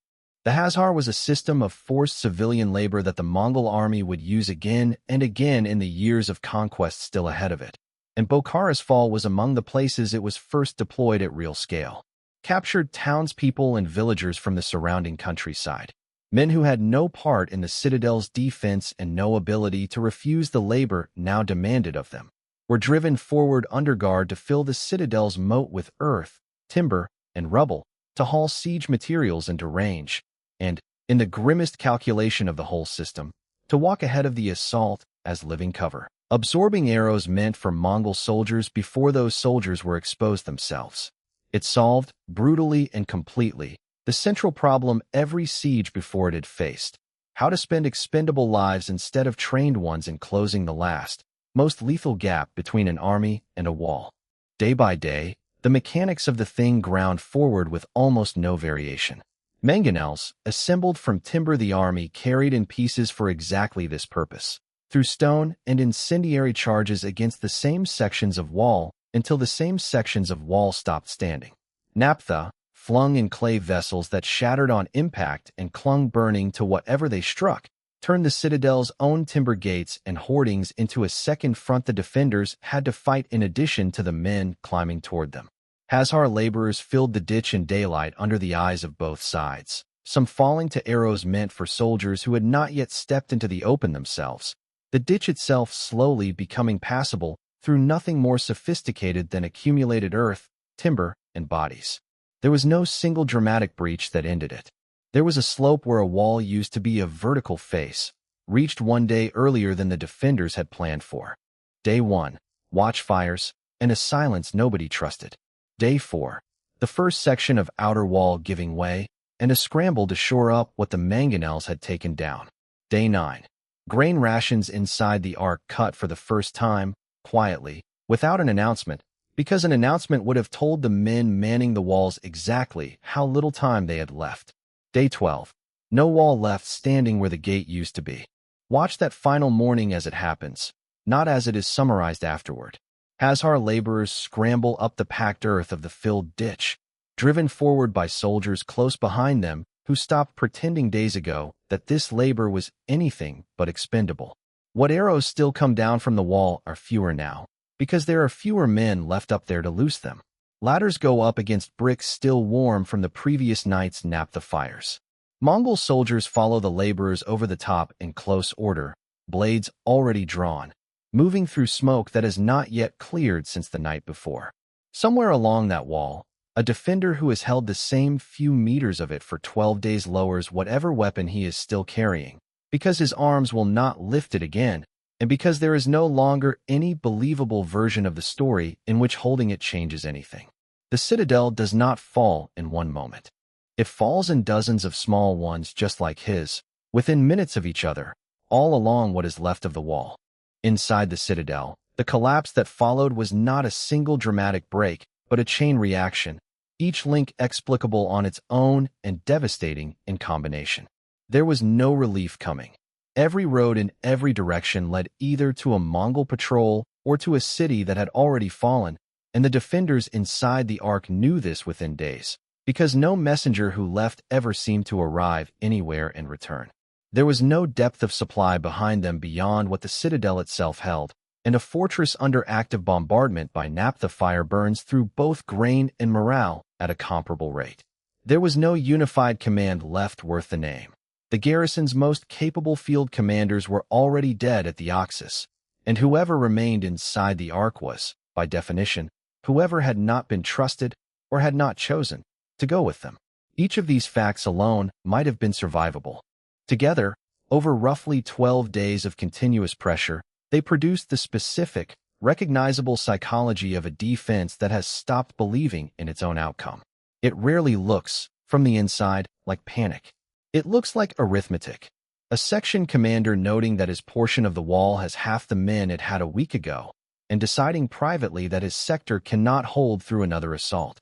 The Hazhar was a system of forced civilian labor that the Mongol army would use again and again in the years of conquest still ahead of it, and Bukhara's fall was among the places it was first deployed at real scale. Captured townspeople and villagers from the surrounding countryside, men who had no part in the citadel's defense and no ability to refuse the labor now demanded of them, were driven forward under guard to fill the citadel's moat with earth, timber, and rubble, to haul siege materials into range, and, in the grimmest calculation of the whole system, to walk ahead of the assault as living cover, absorbing arrows meant for Mongol soldiers before those soldiers were exposed themselves. It solved, brutally and completely, the central problem every siege before it had faced: how to spend expendable lives instead of trained ones in closing the last, most lethal gap between an army and a wall. Day by day, the mechanics of the thing ground forward with almost no variation. Mangonels, assembled from timber the army carried in pieces for exactly this purpose, threw stone and incendiary charges against the same sections of wall until the same sections of wall stopped standing. Naphtha, flung in clay vessels that shattered on impact and clung burning to whatever they struck, turned the citadel's own timber gates and hoardings into a second front the defenders had to fight in addition to the men climbing toward them. Khazar laborers filled the ditch in daylight under the eyes of both sides, some falling to arrows meant for soldiers who had not yet stepped into the open themselves, the ditch itself slowly becoming passable through nothing more sophisticated than accumulated earth, timber, and bodies. There was no single dramatic breach that ended it. There was a slope where a wall used to be a vertical face, reached one day earlier than the defenders had planned for. Day 1, watchfires, and a silence nobody trusted. Day 4, the first section of outer wall giving way, and a scramble to shore up what the mangonels had taken down. Day 9, grain rations inside the ark cut for the first time, quietly, without an announcement, because an announcement would have told the men manning the walls exactly how little time they had left. Day 12, no wall left standing where the gate used to be. Watch that final morning as it happens, not as it is summarized afterward. Khazar laborers scramble up the packed earth of the filled ditch, driven forward by soldiers close behind them who stopped pretending days ago that this labor was anything but expendable. What arrows still come down from the wall are fewer now, because there are fewer men left up there to loose them. Ladders go up against bricks still warm from the previous night's naphtha fires. Mongol soldiers follow the laborers over the top in close order, blades already drawn, moving through smoke that has not yet cleared since the night before. Somewhere along that wall, a defender who has held the same few meters of it for 12 days lowers whatever weapon he is still carrying, because his arms will not lift it again, and because there is no longer any believable version of the story in which holding it changes anything. The citadel does not fall in one moment. It falls in dozens of small ones just like his, within minutes of each other, all along what is left of the wall. Inside the citadel, the collapse that followed was not a single dramatic break, but a chain reaction, each link explicable on its own and devastating in combination. There was no relief coming. Every road in every direction led either to a Mongol patrol or to a city that had already fallen, and the defenders inside the ark knew this within days, because no messenger who left ever seemed to arrive anywhere and return. There was no depth of supply behind them beyond what the citadel itself held, and a fortress under active bombardment by naphtha fire burns through both grain and morale at a comparable rate. There was no unified command left worth the name. The garrison's most capable field commanders were already dead at the Oxus, and whoever remained inside the ark was, by definition, whoever had not been trusted or had not chosen to go with them. Each of these facts alone might have been survivable. Together, over roughly 12 days of continuous pressure, they produced the specific, recognizable psychology of a defense that has stopped believing in its own outcome. It rarely looks, from the inside, like panic. It looks like arithmetic. A section commander noting that his portion of the wall has half the men it had a week ago, and deciding privately that his sector cannot hold through another assault.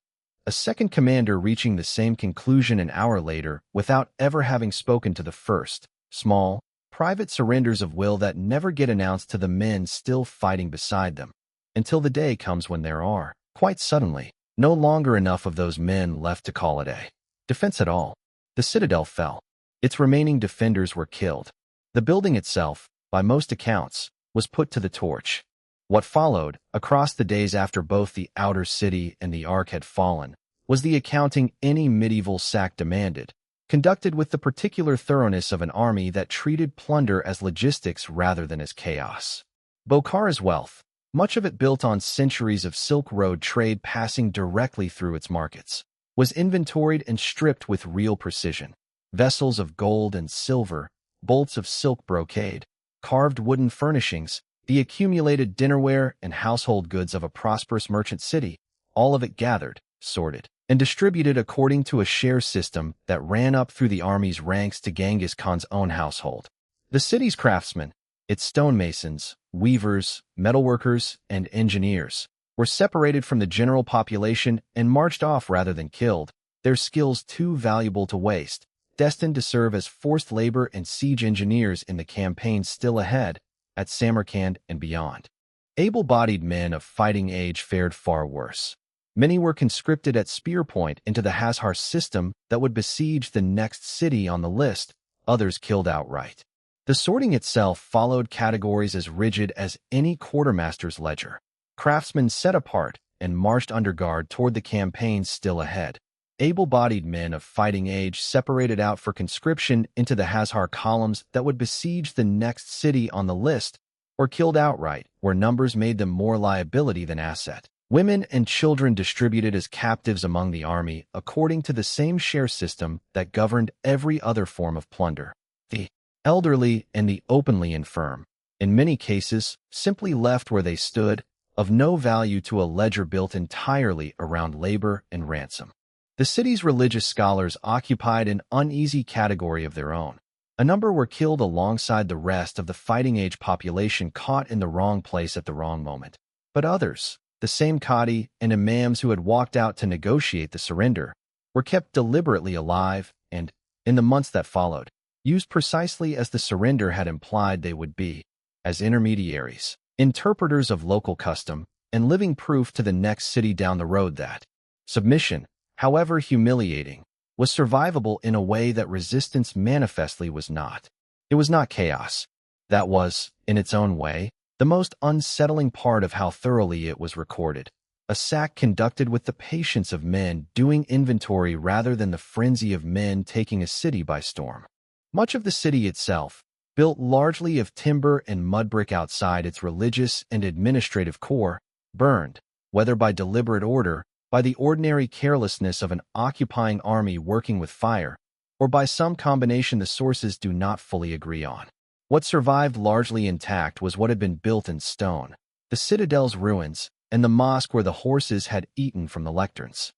A second commander reaching the same conclusion an hour later without ever having spoken to the first, small, private surrenders of will that never get announced to the men still fighting beside them, until the day comes when there are, quite suddenly, no longer enough of those men left to call it a defense at all. The citadel fell. Its remaining defenders were killed. The building itself, by most accounts, was put to the torch. What followed, across the days after both the outer city and the ark had fallen, was the accounting any medieval sack demanded, conducted with the particular thoroughness of an army that treated plunder as logistics rather than as chaos. Bukhara's wealth, much of it built on centuries of Silk Road trade passing directly through its markets, was inventoried and stripped with real precision. Vessels of gold and silver, bolts of silk brocade, carved wooden furnishings, the accumulated dinnerware and household goods of a prosperous merchant city, all of it gathered, sorted, and distributed according to a share system that ran up through the army's ranks to Genghis Khan's own household. The city's craftsmen, its stonemasons, weavers, metalworkers, and engineers, were separated from the general population and marched off rather than killed, their skills too valuable to waste, destined to serve as forced labor and siege engineers in the campaigns still ahead, at Samarkand and beyond. Able-bodied men of fighting age fared far worse. Many were conscripted at spear point into the Hazar system that would besiege the next city on the list, others killed outright. The sorting itself followed categories as rigid as any quartermaster's ledger. Craftsmen set apart and marched under guard toward the campaigns still ahead. Able-bodied men of fighting age separated out for conscription into the Hazar columns that would besiege the next city on the list, or killed outright, where numbers made them more liability than asset. Women and children distributed as captives among the army according to the same share system that governed every other form of plunder. The elderly and the openly infirm, in many cases, simply left where they stood, of no value to a ledger built entirely around labor and ransom. The city's religious scholars occupied an uneasy category of their own. A number were killed alongside the rest of the fighting-age population caught in the wrong place at the wrong moment. But others, the same Qadi and imams who had walked out to negotiate the surrender, were kept deliberately alive and, in the months that followed, used precisely as the surrender had implied they would be, as intermediaries, interpreters of local custom, and living proof to the next city down the road that submission, however humiliating, was survivable in a way that resistance manifestly was not. It was not chaos. That was, in its own way, the most unsettling part of how thoroughly it was recorded. A sack conducted with the patience of men doing inventory rather than the frenzy of men taking a city by storm. Much of the city itself, built largely of timber and mud brick outside its religious and administrative core, burned, whether by deliberate order, by the ordinary carelessness of an occupying army working with fire, or by some combination the sources do not fully agree on. What survived largely intact was what had been built in stone, the citadel's ruins, and the mosque where the horses had eaten from the lecterns.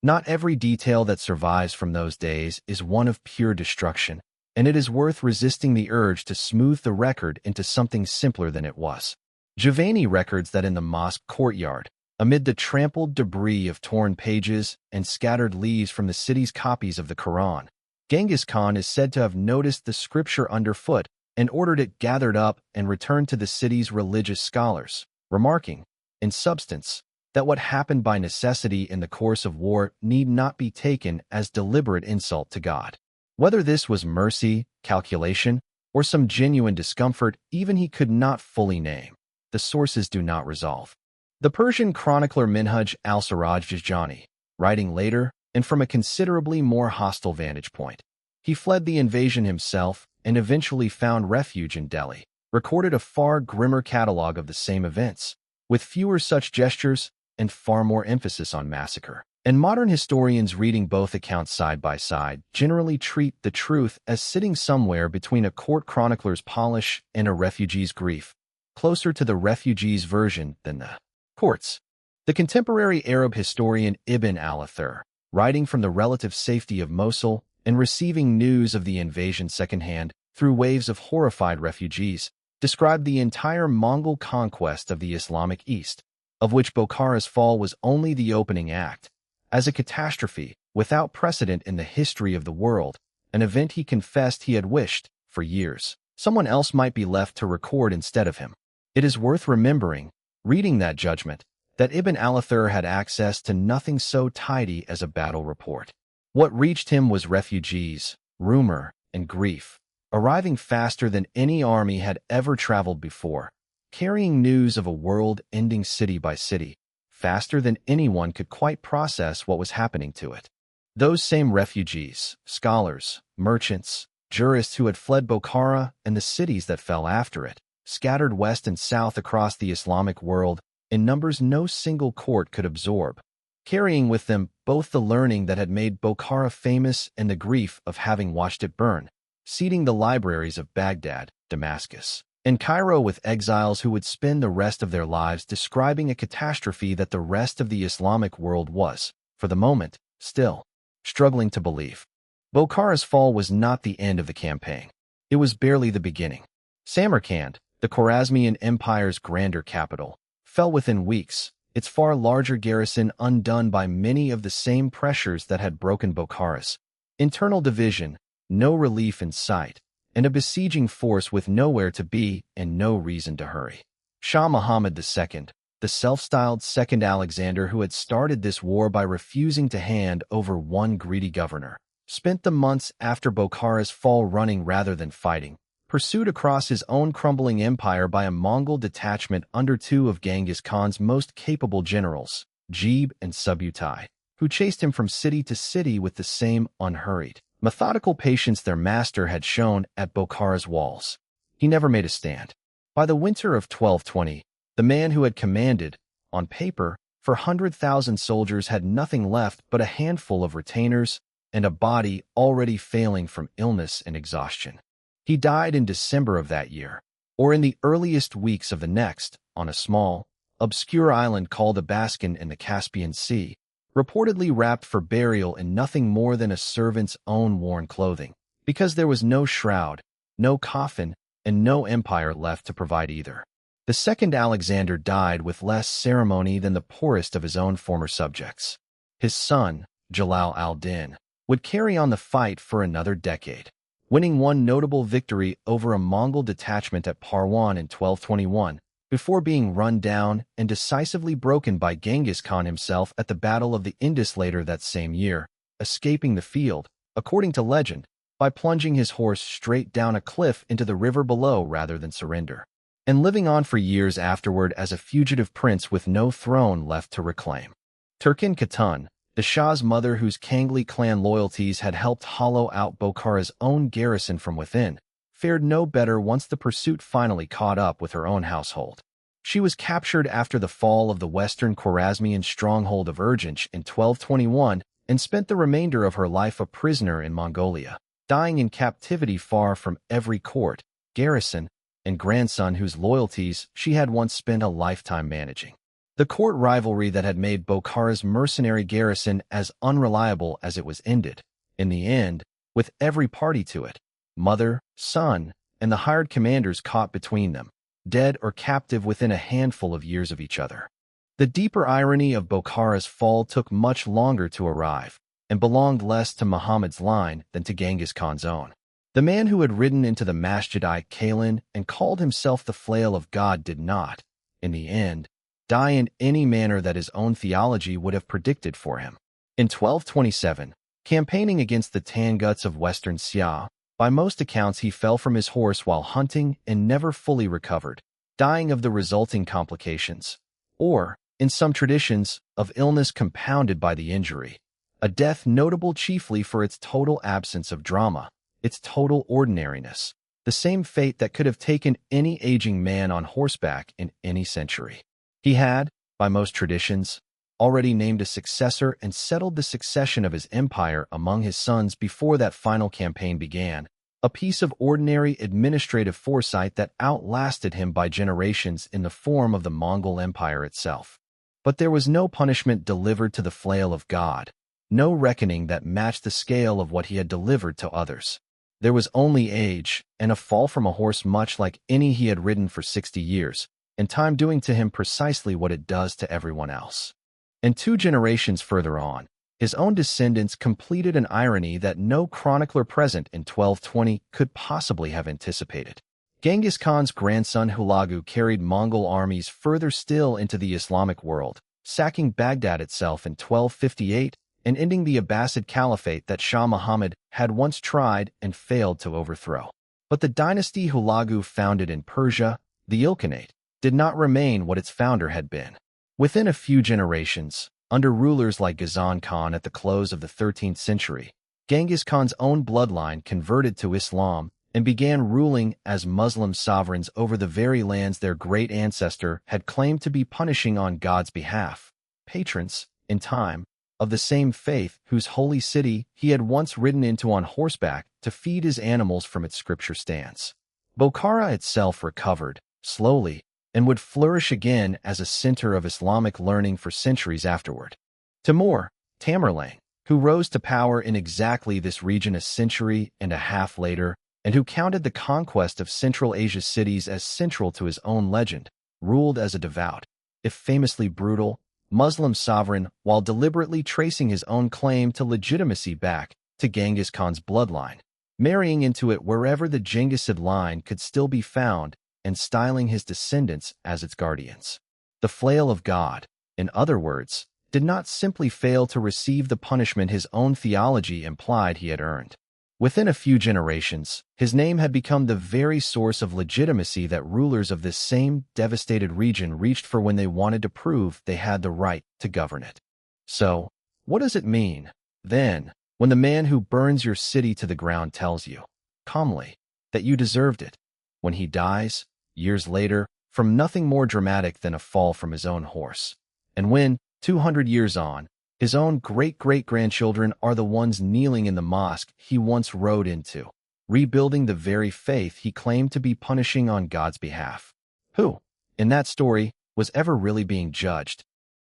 Not every detail that survives from those days is one of pure destruction, and it is worth resisting the urge to smooth the record into something simpler than it was. Giovanni records that in the mosque courtyard, amid the trampled debris of torn pages and scattered leaves from the city's copies of the Quran, Genghis Khan is said to have noticed the scripture underfoot and ordered it gathered up and returned to the city's religious scholars, remarking, in substance, that what happened by necessity in the course of war need not be taken as deliberate insult to God. Whether this was mercy, calculation, or some genuine discomfort, even he could not fully name. The sources do not resolve. The Persian chronicler Minhaj al-Siraj-Jajani, writing later and from a considerably more hostile vantage point, he fled the invasion himself and eventually found refuge in Delhi, recorded a far grimmer catalogue of the same events, with fewer such gestures and far more emphasis on massacre. And modern historians reading both accounts side by side generally treat the truth as sitting somewhere between a court chronicler's polish and a refugee's grief, closer to the refugee's version than the courts. The contemporary Arab historian Ibn al-Athir, writing from the relative safety of Mosul and receiving news of the invasion secondhand through waves of horrified refugees, described the entire Mongol conquest of the Islamic East, of which Bukhara's fall was only the opening act, as a catastrophe without precedent in the history of the world, an event he confessed he had wished, for years, someone else might be left to record instead of him. It is worth remembering, reading that judgment, that Ibn al-Athir had access to nothing so tidy as a battle report. What reached him was refugees, rumor, and grief, arriving faster than any army had ever traveled before, carrying news of a world-ending city by city, faster than anyone could quite process what was happening to it. Those same refugees, scholars, merchants, jurists who had fled Bukhara and the cities that fell after it, scattered west and south across the Islamic world in numbers no single court could absorb, carrying with them both the learning that had made Bukhara famous and the grief of having watched it burn, seeding the libraries of Baghdad, Damascus, and Cairo with exiles who would spend the rest of their lives describing a catastrophe that the rest of the Islamic world was, for the moment, still struggling to believe. Bukhara's fall was not the end of the campaign. It was barely the beginning. Samarkand, the Khwarazmian Empire's grander capital, fell within weeks, its far larger garrison undone by many of the same pressures that had broken Bukhara's internal division, no relief in sight, and a besieging force with nowhere to be and no reason to hurry. Shah Muhammad II, the self-styled Second Alexander who had started this war by refusing to hand over one greedy governor, spent the months after Bukhara's fall running rather than fighting, pursued across his own crumbling empire by a Mongol detachment under two of Genghis Khan's most capable generals, Jebe and Subutai, who chased him from city to city with the same unhurried, methodical patience their master had shown at Bukhara's walls. He never made a stand. By the winter of 1220, the man who had commanded, on paper, for 100,000 soldiers had nothing left but a handful of retainers and a body already failing from illness and exhaustion. He died in December of that year, or in the earliest weeks of the next, on a small, obscure island called Abaskan in the Caspian Sea, reportedly wrapped for burial in nothing more than a servant's own worn clothing, because there was no shroud, no coffin, and no empire left to provide either. The second Alexander died with less ceremony than the poorest of his own former subjects. His son, Jalal al-Din, would carry on the fight for another decade, winning one notable victory over a Mongol detachment at Parwan in 1221, before being run down and decisively broken by Genghis Khan himself at the Battle of the Indus later that same year, escaping the field, according to legend, by plunging his horse straight down a cliff into the river below rather than surrender, and living on for years afterward as a fugitive prince with no throne left to reclaim. Turkin Khatun, the Shah's mother whose Kangli clan loyalties had helped hollow out Bukhara's own garrison from within, fared no better once the pursuit finally caught up with her own household. She was captured after the fall of the western Khwarazmian stronghold of Urgench in 1221 and spent the remainder of her life a prisoner in Mongolia, dying in captivity far from every court, garrison, and grandson whose loyalties she had once spent a lifetime managing. The court rivalry that had made Bukhara's mercenary garrison as unreliable as it was ended, in the end, with every party to it, mother, son, and the hired commanders caught between them, dead or captive within a handful of years of each other. The deeper irony of Bukhara's fall took much longer to arrive, and belonged less to Muhammad's line than to Genghis Khan's own. The man who had ridden into the Masjid-i-Kalin and called himself the flail of God did not, in the end, die in any manner that his own theology would have predicted for him. In 1227, campaigning against the Tanguts of western Xia, by most accounts he fell from his horse while hunting and never fully recovered, dying of the resulting complications, or, in some traditions, of illness compounded by the injury, a death notable chiefly for its total absence of drama, its total ordinariness, the same fate that could have taken any aging man on horseback in any century. He had, by most traditions, already named a successor and settled the succession of his empire among his sons before that final campaign began, a piece of ordinary administrative foresight that outlasted him by generations in the form of the Mongol Empire itself. But there was no punishment delivered to the flail of God, no reckoning that matched the scale of what he had delivered to others. There was only age and a fall from a horse much like any he had ridden for 60 years, and time doing to him precisely what it does to everyone else. And 2 generations further on, his own descendants completed an irony that no chronicler present in 1220 could possibly have anticipated. Genghis Khan's grandson Hulagu carried Mongol armies further still into the Islamic world, sacking Baghdad itself in 1258 and ending the Abbasid Caliphate that Shah Muhammad had once tried and failed to overthrow. But the dynasty Hulagu founded in Persia, the Ilkhanate, did not remain what its founder had been. Within a few generations, under rulers like Ghazan Khan at the close of the 13th century, Genghis Khan's own bloodline converted to Islam and began ruling as Muslim sovereigns over the very lands their great ancestor had claimed to be punishing on God's behalf, patrons, in time, of the same faith whose holy city he had once ridden into on horseback to feed his animals from its scripture stands. Bukhara itself recovered, slowly, and would flourish again as a center of Islamic learning for centuries afterward. Timur, Tamerlane, who rose to power in exactly this region a century and a half later, and who counted the conquest of Central Asia's cities as central to his own legend, ruled as a devout, if famously brutal, Muslim sovereign, while deliberately tracing his own claim to legitimacy back to Genghis Khan's bloodline, marrying into it wherever the Genghisid line could still be found and styling his descendants as its guardians. The flail of God, in other words, did not simply fail to receive the punishment his own theology implied he had earned. Within a few generations, his name had become the very source of legitimacy that rulers of this same devastated region reached for when they wanted to prove they had the right to govern it. So, what does it mean, then, when the man who burns your city to the ground tells you, calmly, that you deserved it, when he dies, years later, from nothing more dramatic than a fall from his own horse, and when, 200 years on, his own great-great-grandchildren are the ones kneeling in the mosque he once rode into, rebuilding the very faith he claimed to be punishing on God's behalf? Who, in that story, was ever really being judged?